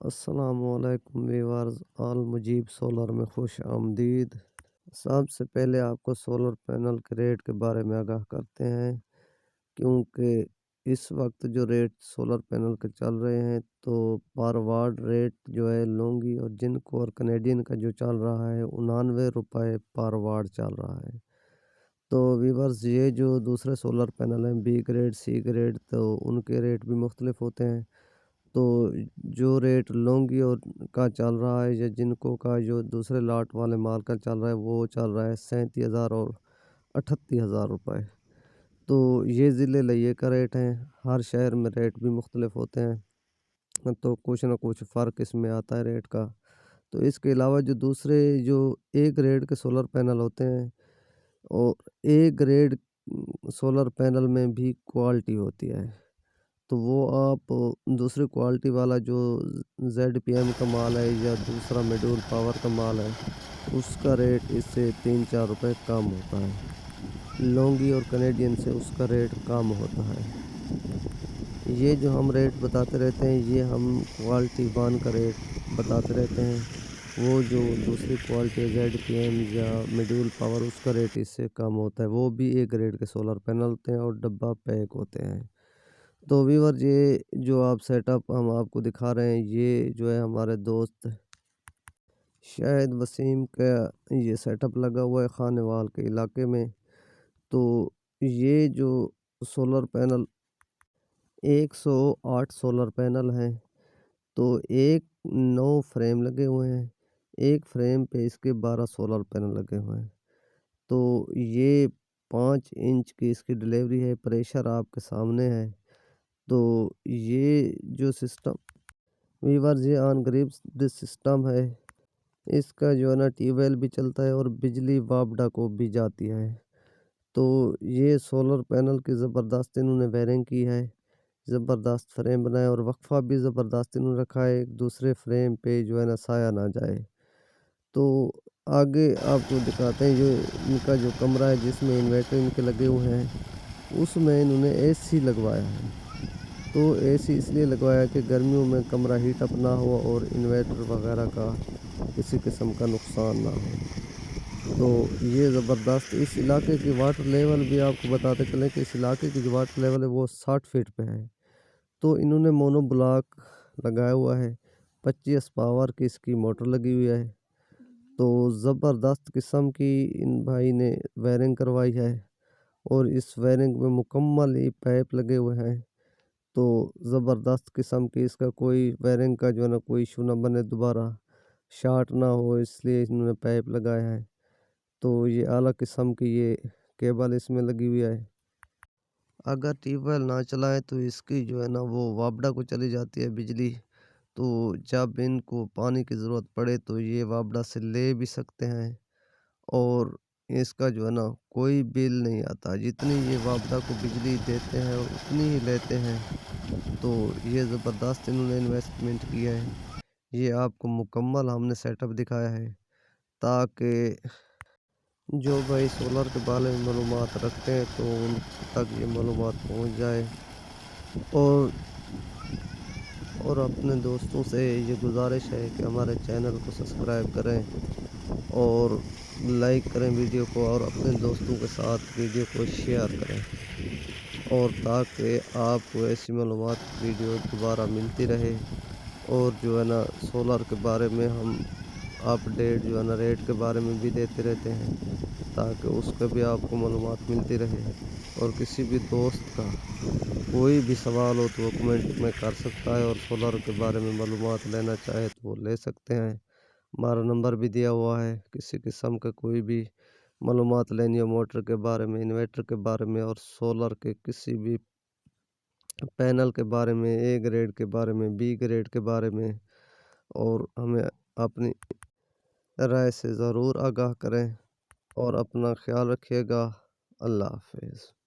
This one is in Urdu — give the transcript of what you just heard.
السلام علیکم ویورز، آل مجیب سولر میں خوش آمدید۔ سب سے پہلے آپ کو سولر پینل کے ریٹ کے بارے میں آگاہ کرتے ہیں، کیونکہ اس وقت جو ریٹ سولر پینل کے چل رہے ہیں تو پر واٹ ریٹ جو ہے لونگی اور جنکو اور کینیڈین کا جو چل رہا ہے 99 روپے پر واٹ چل رہا ہے۔ تو ویورز یہ جو دوسرے سولر پینل ہیں بی گریڈ سی گریڈ، تو ان کے ریٹ بھی مختلف ہوتے ہیں۔ تو جو ریٹ لونگی اور کا چل رہا ہے یا جنکو کا جو دوسرے لاٹ والے مال کا چل رہا ہے وہ چل رہا ہے 37,000 اور 38,000 روپے۔ تو یہ ضلع لئے کا ریٹ ہیں، ہر شہر میں ریٹ بھی مختلف ہوتے ہیں، تو کچھ نہ کچھ فرق اس میں آتا ہے ریٹ کا۔ تو اس کے علاوہ جو دوسرے جو اے گریڈ کے سولر پینل ہوتے ہیں، اور اے گریڈ سولر پینل میں بھی کوالٹی ہوتی ہے، تو وہ آپ دوسری کوالٹی والا جو ZPM کا مال ہے یا دوسرا میڈول پاور کا مال ہے اس کا ریٹ اس سے 3-4 روپے کم ہوتا ہے، لونگی اور کینیڈین سے اس کا ریٹ کم ہوتا ہے۔ یہ جو ہم ریٹ بتاتے رہتے ہیں یہ ہم کوالٹی 1 کا ریٹ بتاتے رہتے ہیں، وہ جو دوسری کوالٹی ZPM یا میڈول پاور اس کا ریٹ اس سے کم ہوتا ہے، وہ بھی ایک گریڈ کے سولر پینل ہوتے ہیں اور ڈبہ پیک ہوتے ہیں۔ تو ویور یہ جو آپ سیٹ اپ ہم آپ کو دکھا رہے ہیں یہ جو ہے ہمارے دوست شاہد وسیم کا یہ سیٹ اپ لگا ہوا ہے خانوال کے علاقے میں۔ تو یہ جو سولر پینل 108 سولر پینل ہیں، تو ایک 9 فریم لگے ہوئے ہیں، ایک فریم پہ اس کے 12 سولر پینل لگے ہوئے ہیں۔ تو یہ 5 انچ کی اس کی ڈیلیوری ہے، پریشر آپ کے سامنے ہے۔ تو یہ جو سسٹم ویورز یہ آن گریڈ سسٹم ہے، اس کا جو ہے نا ٹیوب ویل بھی چلتا ہے اور بجلی وابڈا کو بھی جاتی ہے۔ تو یہ سولر پینل کی زبردست انہوں نے وائرنگ کی ہے، زبردست فریم بنایا اور وقفہ بھی زبردست انہوں نے رکھا ہے، ایک دوسرے فریم پہ جو ہے نا سایہ نہ جائے۔ تو آگے آپ کو دکھاتے ہیں جو ان کا جو کمرہ ہے جس میں انورٹر ان کے لگے ہوئے ہیں، اس میں انہوں نے AC لگوایا ہے۔ تو AC اس لیے لگوایا کہ گرمیوں میں کمرہ ہیٹ اپ نہ ہو اور انورٹر وغیرہ کا کسی قسم کا نقصان نہ ہو۔ تو یہ زبردست اس علاقے کی واٹر لیول بھی آپ کو بتاتے چلیں کہ اس علاقے کی جو واٹر لیول ہے وہ 60 فٹ پہ ہے۔ تو انہوں نے مونو بلاک لگایا ہوا ہے، 25 پاور کی اس کی موٹر لگی ہوئی ہے۔ تو زبردست قسم کی ان بھائی نے وائرنگ کروائی ہے اور اس وائرنگ میں مکمل ہی پائپ لگے ہوئے ہیں۔ تو زبردست قسم کی اس کا کوئی وائرنگ کا جو ہے نا کوئی ایشو نہ بنے، دوبارہ شارٹ نہ ہو، اس لیے انہوں نے پائپ لگایا ہے۔ تو یہ اعلیٰ قسم کی یہ کیبل اس میں لگی ہوئی ہے۔ اگر ٹیوب ویل نہ چلائیں تو اس کی جو ہے نا وہ وابڈا کو چلی جاتی ہے بجلی، تو جب ان کو پانی کی ضرورت پڑے تو یہ وابڈا سے لے بھی سکتے ہیں، اور اس کا جو ہے نا کوئی بل نہیں آتا، جتنی یہ وابڈا کو بجلی دیتے ہیں اتنی ہی لیتے ہیں۔ تو یہ زبردست انہوں نے انویسٹمنٹ کیا ہے، یہ آپ کو مکمل ہم نے سیٹ اپ دکھایا ہے تاکہ جو بھائی سولر کے بارے میں معلومات رکھتے ہیں تو ان تک یہ معلومات پہنچ جائے۔ اور اپنے دوستوں سے یہ گزارش ہے کہ ہمارے چینل کو سبسکرائب کریں اور لائک کریں ویڈیو کو، اور اپنے دوستوں کے ساتھ ویڈیو کو شیئر کریں، اور تاکہ آپ کو ایسی معلومات ویڈیو دوبارہ ملتی رہے۔ اور جو ہے نا سولر کے بارے میں ہم اپڈیٹ جو ہے نا ریٹ کے بارے میں بھی دیتے رہتے ہیں تاکہ اس کا بھی آپ کو معلومات ملتی رہے۔ اور کسی بھی دوست کا کوئی بھی سوال ہو تو وہ کمنٹ میں کر سکتا ہے، اور سولر کے بارے میں معلومات لینا چاہے تو وہ لے سکتے ہیں، ہمارا نمبر بھی دیا ہوا ہے۔ کسی قسم کا کوئی بھی معلومات لینی ہو موٹر کے بارے میں، انورٹر کے بارے میں، اور سولر کے کسی بھی پینل کے بارے میں، اے گریڈ کے بارے میں، بی گریڈ کے بارے میں، اور ہمیں اپنی رائے سے ضرور آگاہ کریں، اور اپنا خیال رکھیے گا۔ اللہ حافظ۔